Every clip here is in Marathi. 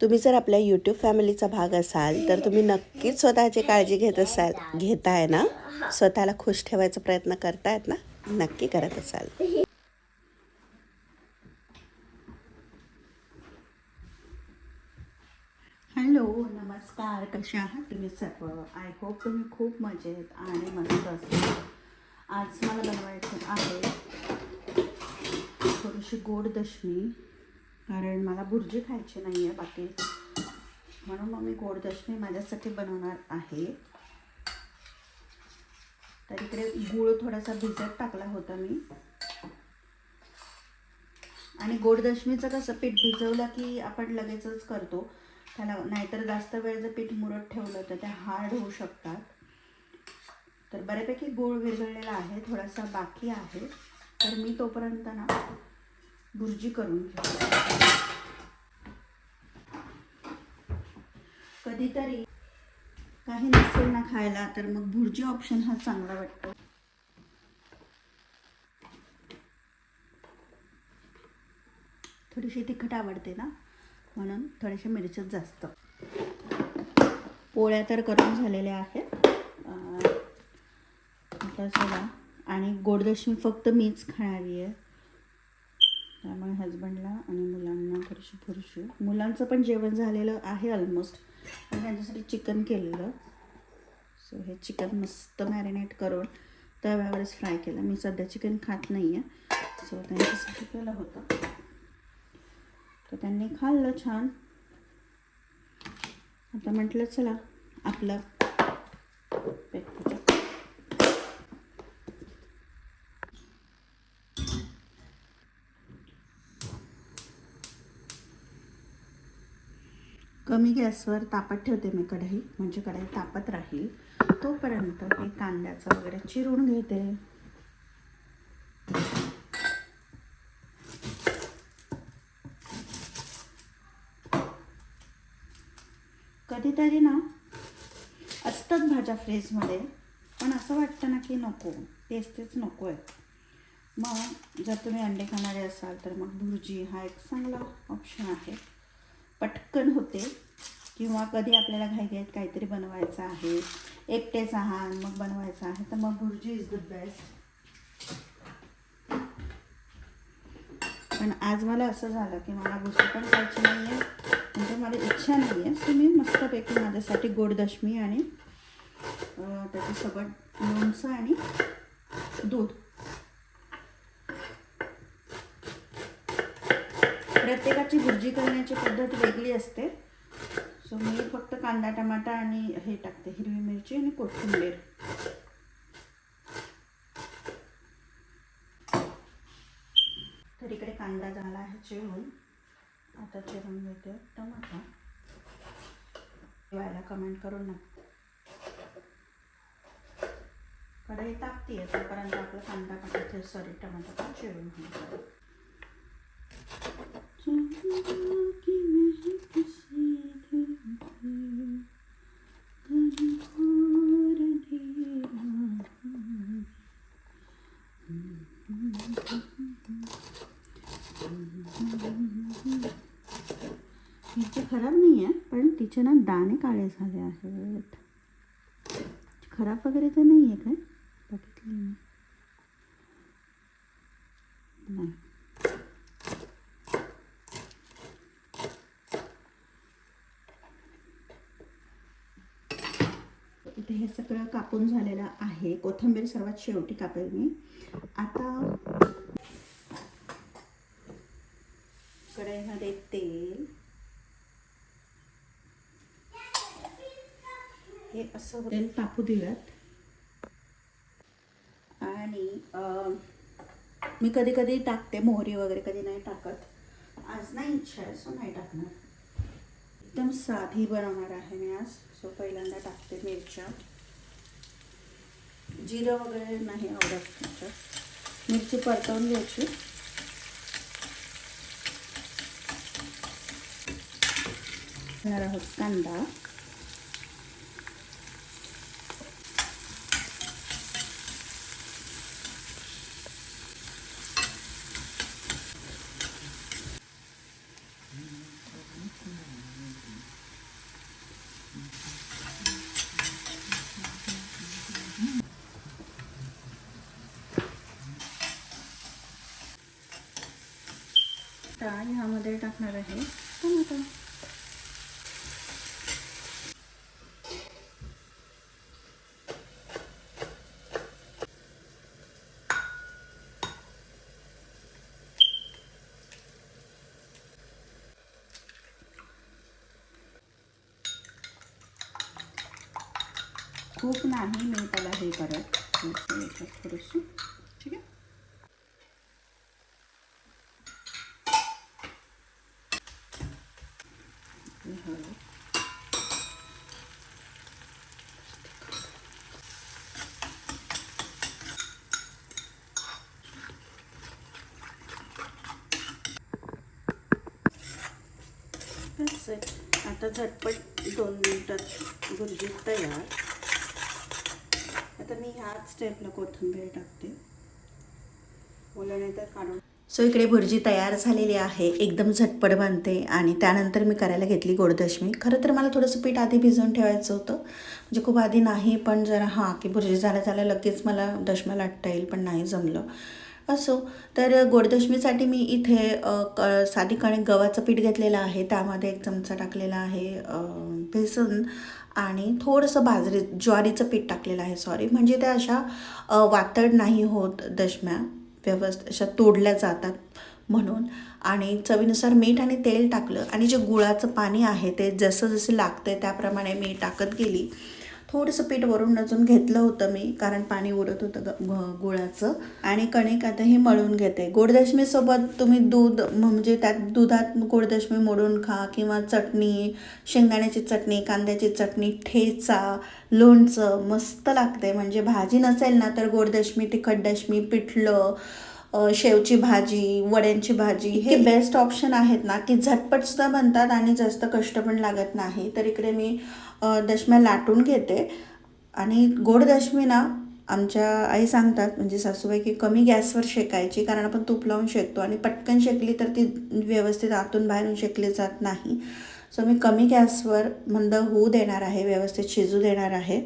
तुम्ही जर आपल्या यूट्यूब फॅमिलीचा भाग असाल तर तुम्ही नक्कीच स्वतःची काळजी घेताय ना, स्वतःला खुश ठेवायचा प्रयत्न करतायत ना, नक्की करत असाल. हॅलो, नमस्कार. कसे आहात तुम्ही सर्व? आय होप तुम्ही खूप मजेत आणि मस्त असाल. आज मला बनवायचे आहे थोडीशी गोड दशमी, कारण मला भुर्जी खायची नाही आहे बाकी, म्हणून मग मी गोड दशमी माझ्यासाठी बनवणार आहे. तर इकडे गूळ थोडासा भिजत टाकला होता मी. आणि गोड दशमीचं कसं, पीठ भिजवलं की आपण लगेचच करतो त्याला, नाहीतर जास्त वेळ जर पीठ मुरत ठेवलं तर ते हार्ड होऊ शकतात. तर बऱ्यापैकी गूळ विरघळलेला आहे, थोडासा बाकी आहे. तर मी तोपर्यंत ना भुर्जी करून घेते. कधीतरी काही नसेल ना खायला तर मग भुर्जी ऑप्शन हा चांगला वाटतो. थोडीशी तिखट आवडते ना, म्हणून थोड्याशा मिरच्या जास्त. पोळ्या तर करून झालेल्या आहेत आता सगळा. आणि गोडदशमी फक्त मीच खाणारी आहे, त्यामुळे हजबंडला आणि मुलांना थोडीशी भुर्जी. मुलांचं पण जेवण झालेलं आहे ऑलमोस्ट, आणि त्यांच्यासाठी चिकन केलेलं. सो हे चिकन मस्त मॅरिनेट करून तव्यावरच फ्राय केलं. मी सध्या चिकन खात नाही आहे, सो त्यांच्यासाठी केलं होतं. तर त्यांनी खाल्लं छान. आता म्हटलं चला आपलं पॅक करू. कमी गॅसवर तापत ठेवते मी कढई, म्हणजे कढई तापत राहील. तोपर्यंत मी कांद्याचं वगैरे चिरून घेते. कधीतरी ना असतात भाज्या फ्रीजमध्ये, पण असं वाटतं ना की नको, तेच नको आहे. मग जर तुम्ही अंडे खाणारे असाल तर मग भुर्जी हा एक चांगला ऑप्शन आहे. पटकन होते, किंवा कधी आपल्याला घाईघाईत काहीतरी बनवायचं आहे, एकटेच आहात मग बनवायचं आहे, तर मग भुर्जी इज द बेस्ट. पण आज मला असं झालं की मला भुर्जी पण खायची नाही आहे, म्हणजे मला इच्छा नाही आहे. सो मी मस्तपैकी माझ्यासाठी गोड दशमी आणि त्याच्यासोबत लोणचं आणि दूध. प्रत्येकाची भुर्जी करण्याची पद्धत वेगळी असते. सो मी फक्त कांदा टमाटा आणि हे टाकते, हिरवी मिरची आणि कोथिंबीर. तर इकडे कांदा झाला आहे चिरून, आता चिरून घेते टमाटा. व्हायला कमेंट करून ना. कढई तापतीये तोपर्यंत आपला कांदा टाकायचं, सॉरी टमाटा पण चिरून घ्यायचं. मिरची खराब नाही आहे, पण तिचे ना दाणे काळे झाले आहेत. खराब वगैरे तर नाही आहे काय, बघितली नाही. इथे हे सगळं कापून झालेलं आहे. कोथिंबीर सर्वात शेवटी कापेल मी. आता कढईमध्ये तेल, हे असं तेल तापू देऊयात. आणि मी कधी कधी टाकते मोहरी वगैरे, कधी नाही टाकत. आज नाही इच्छा आहे सो नाही टाकणार. एकदम साधी बनवणार आहे मी आज. सो पहिल्यांदा टाकते मिरच्या. जिरं वगैरे नाही आवडत त्याच्यात. मिरची परतवून घ्यायची. घालणार आहोत कांदा. टाकणार आहे टमाटर. खूप नाही मी त्याला हे करत, थोडंसं ठीक आहे. आता झटपट 2 मिनिटात भुर्जी तयार. आता मी ह्याच स्टेपला कोथिंबीर टाकते, ओलं नाही तर काढून. सो इकडे भुर्जी तयार झालेली आहे, एकदम झटपट बनते. आणि त्यानंतर मी करायला घेतली गोडदशमी. खरं तर मला थोडंसं पीठ आधी भिजवून ठेवायचं होतं, म्हणजे खूप आधी नाही, पण जरा की भुर्जी झाल्या लगेच मला दशम्या लाटता येईल, पण नाही जमलं. असो, तर गोडदशमीसाठी मी इथे साधी गव्हाचं पीठ घेतलेलं आहे, त्यामध्ये 1 चमचा टाकलेला आहे बेसन आणि थोडंसं ज्वारीचं पीठ टाकलेलं आहे, म्हणजे त्या अशा वातड नाही होत दशम्या, व्यवस्थित अशा तोडल्या जातात म्हणून. आणि चवीनुसार मीठ आणि तेल टाकलं आणि जे गुळाचं पाणी आहे ते जसं लागतं त्याप्रमाणे मी टाकत गेली. थोडंसं पीठ वरून अजून घेतलं होतं मी, कारण पाणी उडत होतं गुळाचं. आणि कणिक आता हे मळून घेते. गोडदशमीसोबत तुम्ही दूध, म्हणजे त्यात दुधात गोडदशमी मोडून खा, किंवा चटणी, शेंगदाण्याची चटणी, कांद्याची चटणी, ठेचा, लोणचं मस्त लागते. म्हणजे भाजी नसेल ना तर गोडदशमी, तिखट दशमी, पिठलं, शेवची भाजी, वड्यांची भाजी हे बेस्ट ऑप्शन आहेत ना, की झटपटसुद्धा बनतात आणि जास्त कष्ट पण लागत नाही. तर इकडे मी दशम्या लाटून घेते. आणि गोडदशमी ना आमच्या आई सांगतात, म्हणजे सासूबाई, की कमी गॅसवर शेकायची, कारण आपण तूप लावून शेकतो आणि पटकन शेकली तर ती व्यवस्थित आतून बाहेरून शेकली जात नाही. सो मी कमी गॅसवर मंद होऊ देणार आहे, व्यवस्थित शिजू देणार आहे.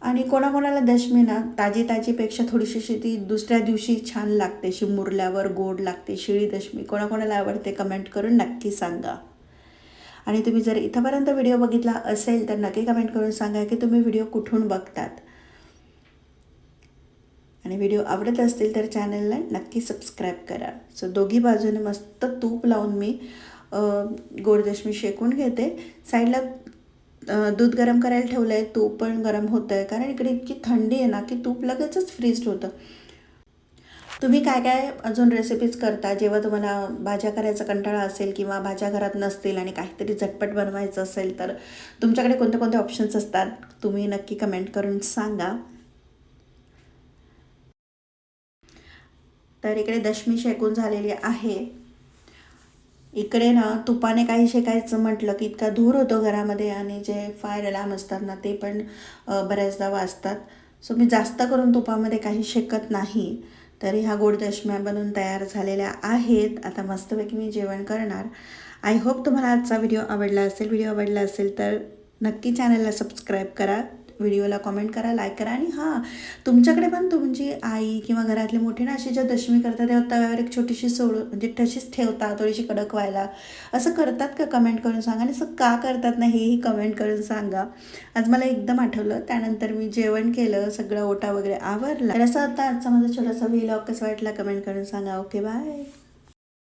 आणि कोणाकोणाला दशमी ना ताजी ताजीपेक्षा थोडीशी ती दुसऱ्या दिवशी छान लागते, मुरल्यावर गोड लागते. शिळी दशमी कोणाकोणाला आवडते कमेंट करून नक्की सांगा. आणि तुम्ही जर इथंपर्यंत व्हिडिओ बघितला असेल तर नक्की कमेंट करून सांगा की तुम्ही व्हिडिओ कुठून बघतात. आणि व्हिडिओ आवडत असतील तर चॅनलला नक्की सबस्क्राईब करा. सो दोघी बाजूने मस्त तूप लावून मी गोडदशमी शेकून घेते. साईडला दूध गरम करायला ठेवलं आहे, तूप पण गरम होतं आहे, कारण इकडे इतकी थंडी आहे ना की तूप लगेचच फ्रीज होतं. तुम्ही काय काय अजून रेसिपीज करता जेव्हा तुम्हाला भाज्या करायचा कंटाळा असेल, किंवा भाज्या घरात नसतील आणि काहीतरी झटपट बनवायचं असेल, तर तुमच्याकडे कोणते कोणते ऑप्शन्स असतात तुम्ही नक्की कमेंट करून सांगा. तर इकडे दशमी शेकून झालेली आहे. इकडे ना तुपाने काही शेकायचं म्हटलं की इतका धूर होतो घरामध्ये, आणि जे फायर अलार्म असतात ना ते पण बऱ्याचदा वाजतात. सो मी जास्त करून तुपामध्ये काही शेकत नाही. तरी ह्या गोडदशम्या बनवून तयार झालेल्या आहेत. आता मस्तपैकी मी जेवण करणार. आय होप तुम्हाला आजचा व्हिडिओ आवडला असेल. व्हिडिओ आवडला असेल तर नक्की चॅनलला सबस्क्राईब करा, व्हिडिओला कमेंट करा, लाईक करा. आणि तुमच्याकडे पण तुमची आई किंवा घरातले मोठे ना अशी ज्या दशमी करतात तेव्हा तव्यावर एक छोटीशी म्हणजे तशीच ठेवता, थोडीशी कडक व्हायला, असं करतात का? कमेंट करून सांगा. आणि असं का करतात ना हेही कमेंट करून सांगा. आज मला एकदम आठवलं, त्यानंतर मी जेवण केलं, सगळं ओटा वगैरे आवरला. तर असं आता आजचा माझा छोटासा व्लॉग कसा वाटला कमेंट करून सांगा. Okay, bye.